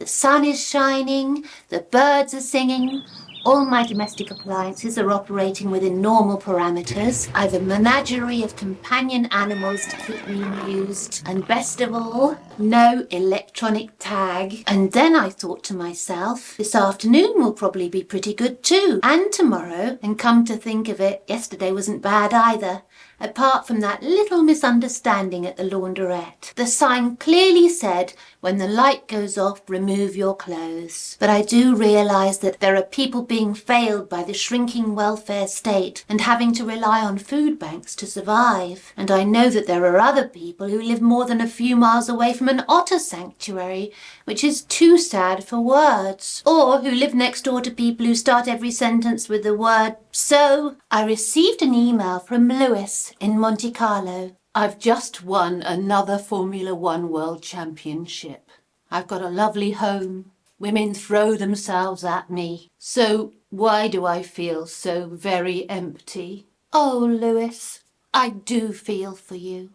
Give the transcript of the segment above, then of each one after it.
The sun is shining, the birds are singing. All my domestic appliances are operating within normal parameters. I've a menagerie of companion animals to keep me amused. And best of all, no electronic tag. And then I thought to myself, this afternoon will probably be pretty good too. And tomorrow. And come to think of it, yesterday wasn't bad either. Apart from that little misunderstanding at the launderette. The sign clearly said, when the light goes off, remove your clothes. But I do realise that there are people being failed by the shrinking welfare state and having to rely on food banks to survive. And I know that there are other people who live more than a few miles away from an otter sanctuary, which is too sad for words. Or who live next door to people who start every sentence with the word so. I received an email from Lewis in Monte Carlo. I've just won another Formula One World Championship. I've got a lovely home. Women throw themselves at me. So why do I feel so very empty? Oh, Lewis, I do feel for you.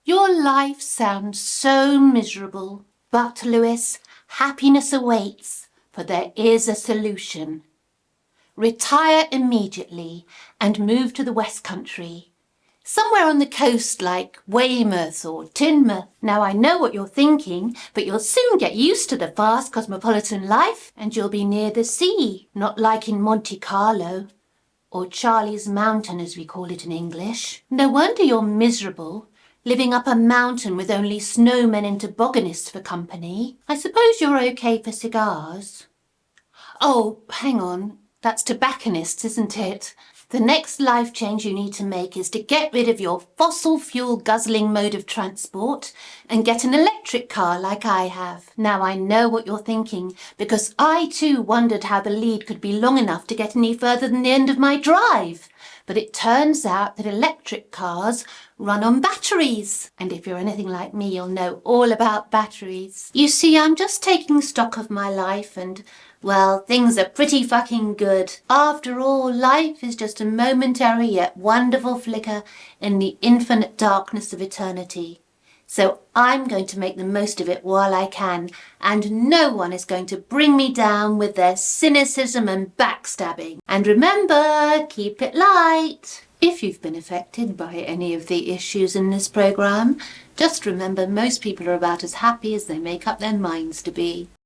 Your life sounds so miserable. But, Lewis, happiness awaits, for there is a solution. Retire immediately and move to the West Country. Somewhere on the coast like Weymouth or Teignmouth. Now I know what you're thinking, but you'll soon get used to the fast cosmopolitan life and you'll be near the sea, not like in Monte Carlo, or Charlie's Mountain as we call it in English. No wonder you're miserable, living up a mountain with only snowmen and tobogganists for company. I suppose you're okay for cigars. Oh, hang on, that's tobacconists, isn't it? The next life change you need to make is to get rid of your fossil fuel guzzling mode of transport and get an electric car like I have. Now I know what you're thinking, because I too wondered how the lead could be long enough to get any further than the end of my drive. But it turns out that electric cars run on batteries. And if you're anything like me, you'll know all about batteries. You see, I'm just taking stock of my life and, well, things are pretty fucking good. After all, life is just a momentary yet wonderful flicker in the infinite darkness of eternity. So I'm going to make the most of it while I can, and no one is going to bring me down with their cynicism and backstabbing. And remember, keep it light. If you've been affected by any of the issues in this programme, just remember most people are about as happy as they make up their minds to be.